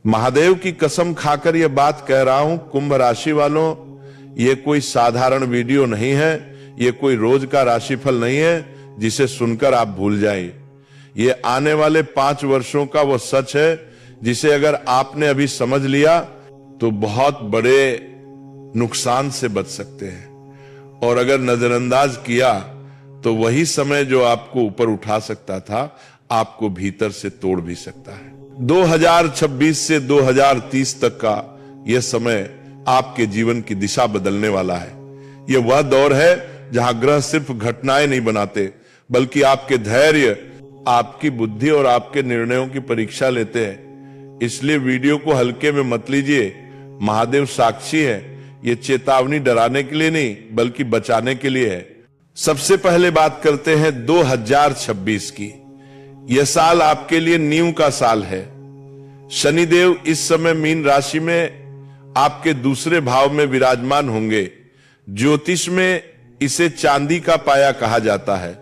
महादेव की कसम खाकर यह बात कह रहा हूं कुंभ राशि वालों, ये कोई साधारण वीडियो नहीं है, ये कोई रोज का राशिफल नहीं है जिसे सुनकर आप भूल जाएं। ये आने वाले 5 वर्षों का वो सच है जिसे अगर आपने अभी समझ लिया तो बहुत बड़े नुकसान से बच सकते हैं, और अगर नजरअंदाज किया तो वही समय जो आपको ऊपर उठा सकता था आपको भीतर से तोड़ भी सकता है। 2026 से 2030 तक का यह समय आपके जीवन की दिशा बदलने वाला है। यह वह दौर है जहां ग्रह सिर्फ घटनाएं नहीं बनाते बल्कि आपके धैर्य, आपकी बुद्धि और आपके निर्णयों की परीक्षा लेते हैं। इसलिए वीडियो को हल्के में मत लीजिए। महादेव साक्षी है, यह चेतावनी डराने के लिए नहीं बल्कि बचाने के लिए है। सबसे पहले बात करते हैं 2026 की। यह साल आपके लिए नींव का साल है। शनिदेव इस समय मीन राशि में आपके दूसरे भाव में विराजमान होंगे। ज्योतिष में इसे चांदी का पाया कहा जाता है।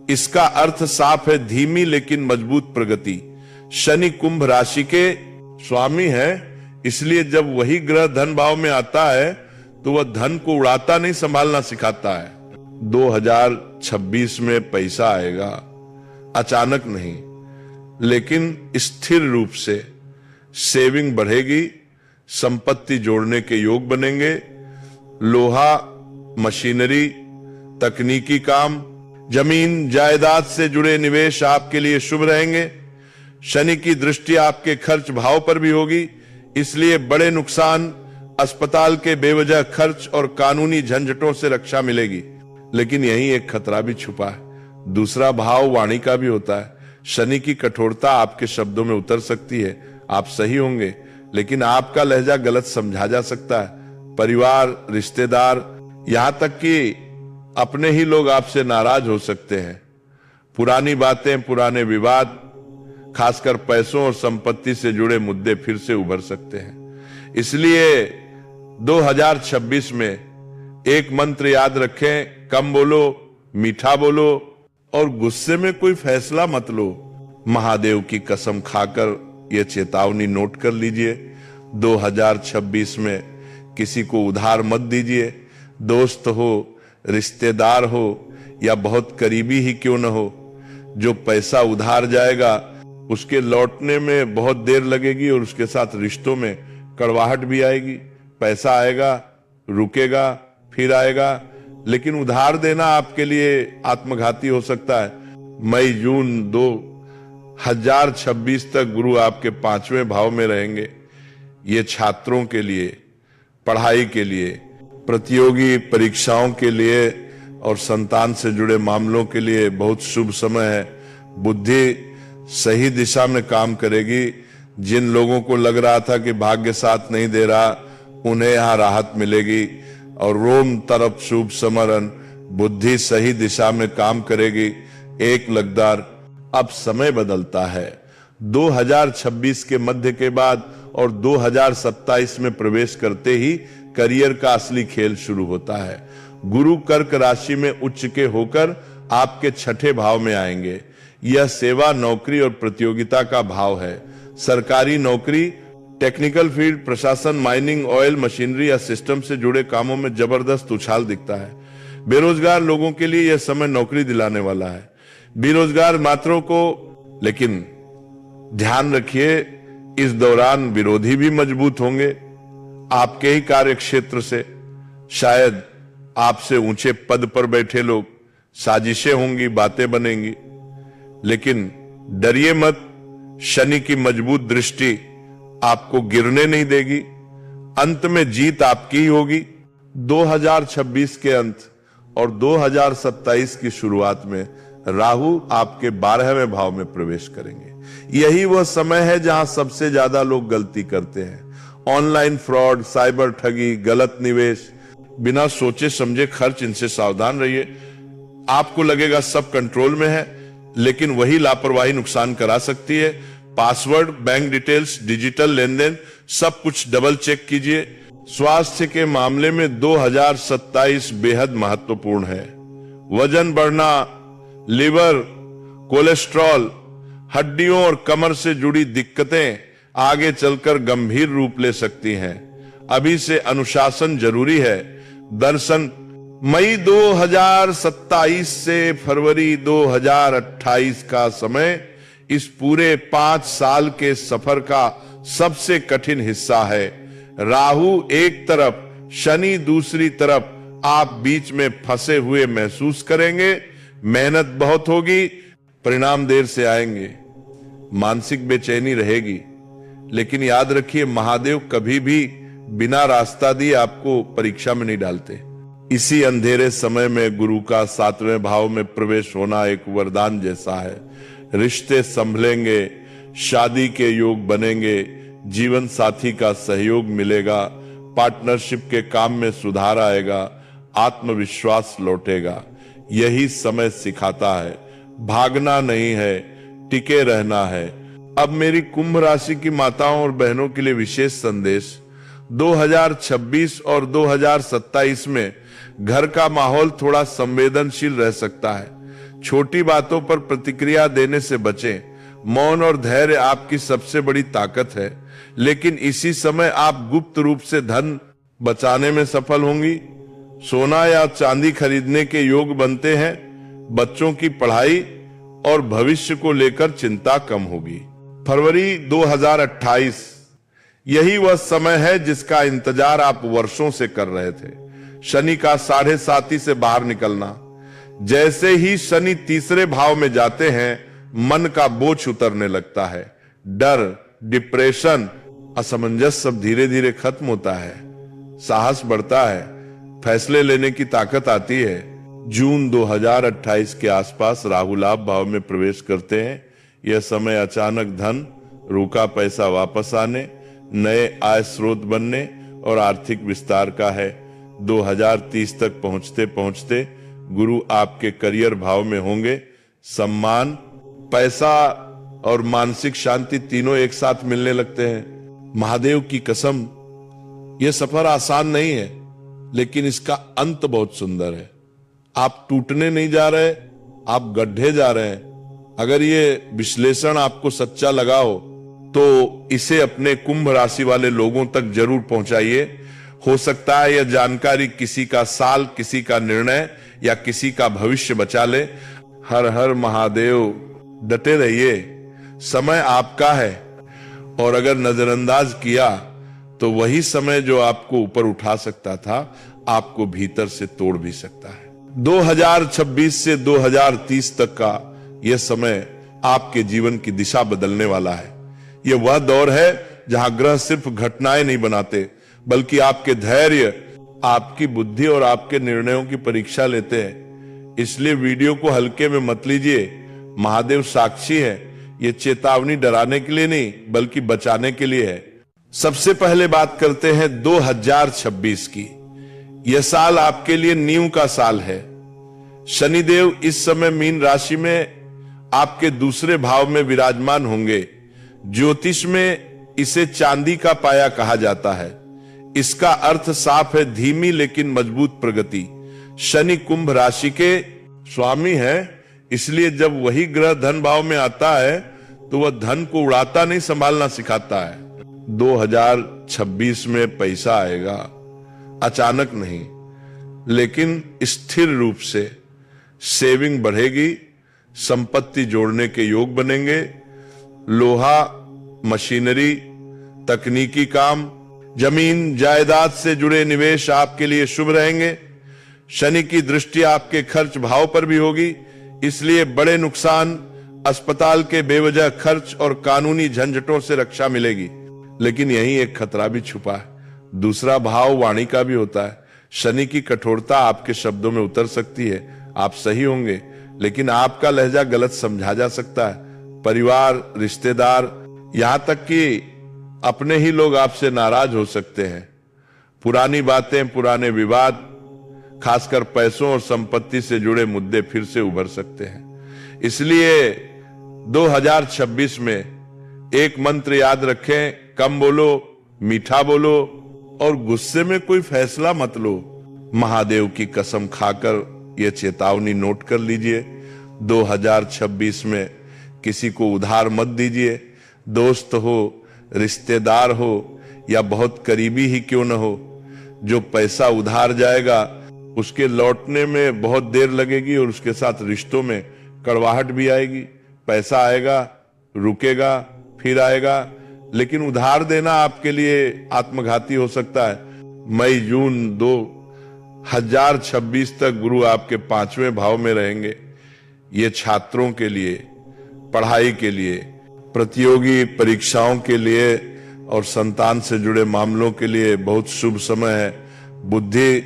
इसका अर्थ साफ है, धीमी लेकिन मजबूत प्रगति। शनि कुंभ राशि के स्वामी है, इसलिए जब वही ग्रह धन भाव में आता है तो वह धन को उड़ाता नहीं, संभालना सिखाता है। 2026 में पैसा आएगा, अचानक नहीं लेकिन स्थिर रूप से। सेविंग बढ़ेगी, संपत्ति जोड़ने के योग बनेंगे। लोहा, मशीनरी, तकनीकी काम, जमीन जायदाद से जुड़े निवेश आपके लिए शुभ रहेंगे। शनि की दृष्टि आपके खर्च भाव पर भी होगी, इसलिए बड़े नुकसान, अस्पताल के बेवजह खर्च और कानूनी झंझटों से रक्षा मिलेगी। लेकिन यही एक खतरा भी छुपा है। दूसरा भाव वाणी का भी होता है। शनि की कठोरता आपके शब्दों में उतर सकती है। आप सही होंगे लेकिन आपका लहजा गलत समझा जा सकता है। परिवार, रिश्तेदार, यहां तक कि अपने ही लोग आपसे नाराज हो सकते हैं। पुरानी बातें, पुराने विवाद, खासकर पैसों और संपत्ति से जुड़े मुद्दे फिर से उभर सकते हैं। इसलिए 2026 में एक मंत्र याद रखें, कम बोलो, मीठा बोलो और गुस्से में कोई फैसला मत लो। महादेव की कसम खाकर यह चेतावनी नोट कर लीजिए। 2026 में किसी को उधार मत दीजिए। दोस्त हो, रिश्तेदार हो या बहुत करीबी ही क्यों न हो, जो पैसा उधार जाएगा उसके लौटने में बहुत देर लगेगी और उसके साथ रिश्तों में कड़वाहट भी आएगी। पैसा आएगा, रुकेगा, फिर आएगा, लेकिन उधार देना आपके लिए आत्मघाती हो सकता है। मई जून 2026 तक गुरु आपके 5वें भाव में रहेंगे। ये छात्रों के लिए, पढ़ाई के लिए, प्रतियोगी परीक्षाओं के लिए और संतान से जुड़े मामलों के लिए बहुत शुभ समय है। बुद्धि सही दिशा में काम करेगी। जिन लोगों को लग रहा था कि भाग्य साथ नहीं दे रहा, उन्हें यहां राहत मिलेगी। और रोम तरफ शुभ समरण, बुद्धि सही दिशा में काम करेगी। एक लगदार, अब समय बदलता है। 2026 के मध्य के बाद और 2027 में प्रवेश करते ही करियर का असली खेल शुरू होता है। गुरु कर्क राशि में उच्च के होकर आपके 6ठे भाव में आएंगे। यह सेवा, नौकरी और प्रतियोगिता का भाव है। सरकारी नौकरी, टेक्निकल फील्ड, प्रशासन, माइनिंग, ऑयल, मशीनरी या सिस्टम से जुड़े कामों में जबरदस्त उछाल दिखता है। बेरोजगार लोगों के लिए यह समय नौकरी दिलाने वाला है। बेरोजगार मात्रों को, लेकिन ध्यान रखिए इस दौरान विरोधी भी मजबूत होंगे आपके ही कार्य क्षेत्र से। शायद आपसे ऊंचे पद पर बैठे लोग, साजिशें होंगी, बातें बनेंगी, लेकिन डरिए मत। शनि की मजबूत दृष्टि आपको गिरने नहीं देगी। अंत में जीत आपकी ही होगी। 2026 के अंत और 2027 की शुरुआत में राहु आपके 12वें भाव में प्रवेश करेंगे। यही वह समय है जहां सबसे ज्यादा लोग गलती करते हैं। ऑनलाइन फ्रॉड, साइबर ठगी, गलत निवेश, बिना सोचे समझे खर्च, इनसे सावधान रहिए। आपको लगेगा सब कंट्रोल में है, लेकिन वही लापरवाही नुकसान करा सकती है। पासवर्ड, बैंक डिटेल्स, डिजिटल लेन देन, सब कुछ डबल चेक कीजिए। स्वास्थ्य के मामले में 2027 बेहद महत्वपूर्ण है। वजन बढ़ना, लिवर, कोलेस्ट्रॉल, हड्डियों और कमर से जुड़ी दिक्कतें, आगे चलकर गंभीर रूप ले सकती हैं। अभी से अनुशासन जरूरी है। दर्शन मई 2027 से फरवरी 2028 का समय इस पूरे 5 साल के सफर का सबसे कठिन हिस्सा है। राहु एक तरफ, शनि दूसरी तरफ, आप बीच में फंसे हुए महसूस करेंगे। मेहनत बहुत होगी, परिणाम देर से आएंगे। मानसिक बेचैनी रहेगी, लेकिन याद रखिए महादेव कभी भी बिना रास्ता दिए आपको परीक्षा में नहीं डालते। इसी अंधेरे समय में गुरु का 7वें भाव में प्रवेश होना एक वरदान जैसा है। रिश्ते संभलेंगे, शादी के योग बनेंगे, जीवन साथी का सहयोग मिलेगा, पार्टनरशिप के काम में सुधार आएगा, आत्मविश्वास लौटेगा। यही समय सिखाता है भागना नहीं है, टिके रहना है। अब मेरी कुंभ राशि की माताओं और बहनों के लिए विशेष संदेश। 2026 और 2027 में घर का माहौल थोड़ा संवेदनशील रह सकता है। छोटी बातों पर प्रतिक्रिया देने से बचें। मौन और धैर्य आपकी सबसे बड़ी ताकत है, लेकिन इसी समय आप गुप्त रूप से धन बचाने में सफल होंगी। सोना या चांदी खरीदने के योग बनते हैं। बच्चों की पढ़ाई और भविष्य को लेकर चिंता कम होगी। फरवरी 2028 यही वह समय है जिसका इंतजार आप वर्षों से कर रहे थे। शनि का 7.5 से बाहर निकलना। जैसे ही शनि तीसरे भाव में जाते हैं, मन का बोझ उतरने लगता है। डर, डिप्रेशन, असमंजस सब धीरे धीरे खत्म होता है। साहस बढ़ता है, फैसले लेने की ताकत आती है। जून 2028 के आसपास राहु लाभ भाव में प्रवेश करते हैं। यह समय अचानक धन, रुका पैसा वापस आने, नए आय स्रोत बनने और आर्थिक विस्तार का है। 2030 तक पहुंचते पहुंचते गुरु आपके करियर भाव में होंगे। सम्मान, पैसा और मानसिक शांति तीनों एक साथ मिलने लगते हैं। महादेव की कसम, यह सफर आसान नहीं है, लेकिन इसका अंत बहुत सुंदर है। आप टूटने नहीं जा रहे, आप गड्ढे जा रहे हैं। अगर ये विश्लेषण आपको सच्चा लगा हो तो इसे अपने कुंभ राशि वाले लोगों तक जरूर पहुंचाइए। हो सकता है यह जानकारी किसी का साल, किसी का निर्णय या किसी का भविष्य बचा ले। हर हर महादेव। डटे रहिए, समय आपका है, और अगर नजरअंदाज किया तो वही समय जो आपको ऊपर उठा सकता था, आपको भीतर से तोड़ भी सकता है। 2026 से 2030 तक का यह समय आपके जीवन की दिशा बदलने वाला है। यह वह दौर है जहां ग्रह सिर्फ घटनाएं नहीं बनाते, बल्कि आपके धैर्य, आपकी बुद्धि और आपके निर्णयों की परीक्षा लेते हैं। इसलिए वीडियो को हल्के में मत लीजिए। महादेव साक्षी है, यह चेतावनी डराने के लिए नहीं, बल्कि बचाने के लिए है। सबसे पहले बात करते हैं 2026 की। यह साल आपके लिए नींव का साल है। शनिदेव इस समय मीन राशि में आपके दूसरे भाव में विराजमान होंगे। ज्योतिष में इसे चांदी का पाया कहा जाता है। इसका अर्थ साफ है, धीमी लेकिन मजबूत प्रगति। शनि कुंभ राशि के स्वामी है, इसलिए जब वही ग्रह धन भाव में आता है तो वह धन को उड़ाता नहीं, संभालना सिखाता है। 2026 में पैसा आएगा, अचानक नहीं, लेकिन स्थिर रूप से। सेविंग बढ़ेगी, संपत्ति जोड़ने के योग बनेंगे। लोहा, मशीनरी, तकनीकी काम, जमीन जायदाद से जुड़े निवेश आपके लिए शुभ रहेंगे। शनि की दृष्टि आपके खर्च भाव पर भी होगी, इसलिए बड़े नुकसान, अस्पताल के बेवजह खर्च और कानूनी झंझटों से रक्षा मिलेगी। लेकिन यही एक खतरा भी छुपा है। दूसरा भाव वाणी का भी होता है। शनि की कठोरता आपके शब्दों में उतर सकती है। आप सही होंगे, लेकिन आपका लहजा गलत समझा जा सकता है। परिवार, रिश्तेदार, यहां तक कि अपने ही लोग आपसे नाराज हो सकते हैं। पुरानी बातें, पुराने विवाद, खासकर पैसों और संपत्ति से जुड़े मुद्दे फिर से उभर सकते हैं। इसलिए 2026 में एक मंत्र याद रखें, कम बोलो, मीठा बोलो और गुस्से में कोई फैसला मत लो। महादेव की कसम खाकर यह चेतावनी नोट कर लीजिए। 2026 में किसी को उधार मत दीजिए। दोस्त हो रिश्तेदार हो या बहुत करीबी ही क्यों न हो, जो पैसा उधार जाएगा उसके लौटने में बहुत देर लगेगी और उसके साथ रिश्तों में कड़वाहट भी आएगी। पैसा आएगा, रुकेगा, फिर आएगा, लेकिन उधार देना आपके लिए आत्मघाती हो सकता है। मई जून 2026 तक गुरु आपके 5वें भाव में रहेंगे। ये छात्रों के लिए, पढ़ाई के लिए, प्रतियोगी परीक्षाओं के लिए और संतान से जुड़े मामलों के लिए बहुत शुभ समय है। बुद्धि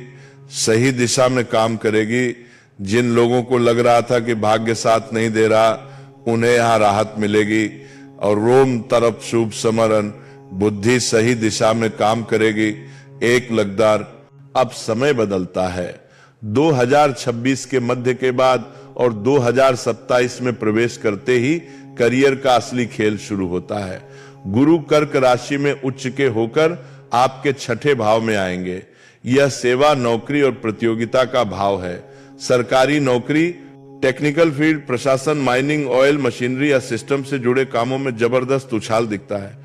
सही दिशा में काम करेगी। जिन लोगों को लग रहा था कि भाग्य साथ नहीं दे रहा, उन्हें यहाँ राहत मिलेगी। और रोम तरफ शुभ समरण, बुद्धि सही दिशा में काम करेगी। एक लगदार, अब समय बदलता है। 2026 के मध्य के बाद और 2027 में प्रवेश करते ही करियर का असली खेल शुरू होता है। गुरु कर्क राशि में उच्च के होकर आपके 6ठे भाव में आएंगे। यह सेवा, नौकरी और प्रतियोगिता का भाव है। सरकारी नौकरी, टेक्निकल फील्ड, प्रशासन, माइनिंग, ऑयल, मशीनरी या सिस्टम से जुड़े कामों में जबरदस्त उछाल दिखता है।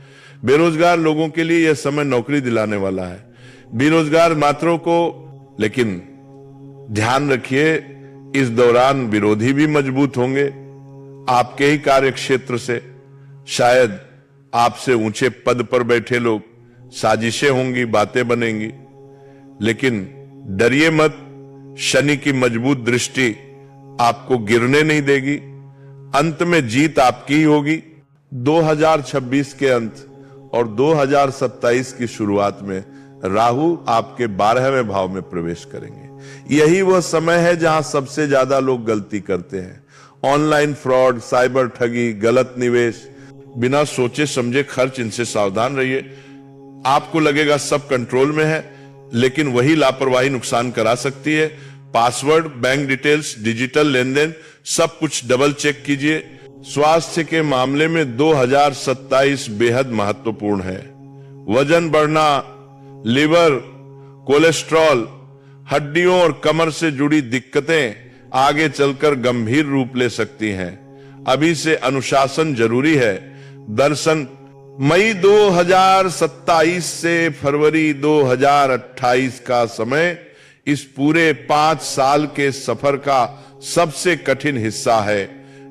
बेरोजगार लोगों के लिए यह समय नौकरी दिलाने वाला है। बेरोजगार मात्रों को, लेकिन ध्यान रखिए, इस दौरान विरोधी भी मजबूत होंगे आपके ही कार्य क्षेत्र से। शायद आपसे ऊंचे पद पर बैठे लोग, साजिशें होंगी, बातें बनेंगी, लेकिन डरिए मत। शनि की मजबूत दृष्टि आपको गिरने नहीं देगी। अंत में जीत आपकी ही होगी। 2026 के अंत और 2027 की शुरुआत में राहु आपके 12वें भाव में प्रवेश करेंगे। यही वह समय है जहां सबसे ज्यादा लोग गलती करते हैं। ऑनलाइन फ्रॉड, साइबर ठगी, गलत निवेश, बिना सोचे समझे खर्च, इनसे सावधान रहिए। आपको लगेगा सब कंट्रोल में है, लेकिन वही लापरवाही नुकसान करा सकती है। पासवर्ड, बैंक डिटेल्स, डिजिटल लेन देन, सब कुछ डबल चेक कीजिए। स्वास्थ्य के मामले में 2027 बेहद महत्वपूर्ण है। वजन बढ़ना, लिवर, कोलेस्ट्रॉल, हड्डियों और कमर से जुड़ी दिक्कतें आगे चलकर गंभीर रूप ले सकती हैं। अभी से अनुशासन जरूरी है। दर्शन मई 2027 से फरवरी 2028 का समय इस पूरे 5 साल के सफर का सबसे कठिन हिस्सा है।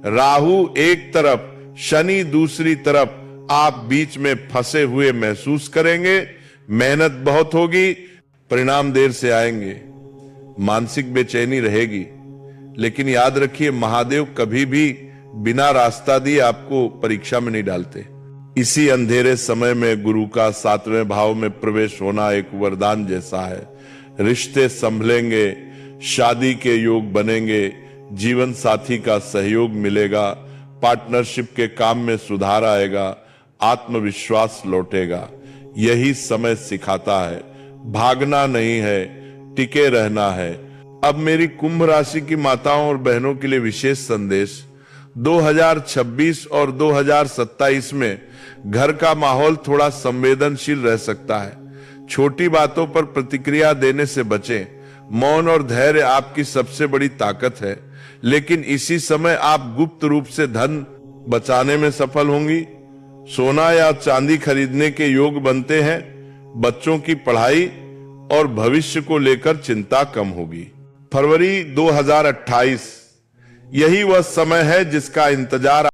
राहु एक तरफ, शनि दूसरी तरफ, आप बीच में फंसे हुए महसूस करेंगे। मेहनत बहुत होगी, परिणाम देर से आएंगे। मानसिक बेचैनी रहेगी, लेकिन याद रखिए, महादेव कभी भी बिना रास्ता दिए आपको परीक्षा में नहीं डालते। इसी अंधेरे समय में गुरु का 7वें भाव में प्रवेश होना एक वरदान जैसा है। रिश्ते संभलेंगे, शादी के योग बनेंगे, जीवन साथी का सहयोग मिलेगा, पार्टनरशिप के काम में सुधार आएगा, आत्मविश्वास लौटेगा। यही समय सिखाता है, भागना नहीं है, टिके रहना है। अब मेरी कुंभ राशि की माताओं और बहनों के लिए विशेष संदेश। 2026 और 2027 में घर का माहौल थोड़ा संवेदनशील रह सकता है। छोटी बातों पर प्रतिक्रिया देने से बचें। मौन और धैर्य आपकी सबसे बड़ी ताकत है, लेकिन इसी समय आप गुप्त रूप से धन बचाने में सफल होंगी। सोना या चांदी खरीदने के योग बनते हैं। बच्चों की पढ़ाई और भविष्य को लेकर चिंता कम होगी। फरवरी 2028 यही वह समय है जिसका इंतजार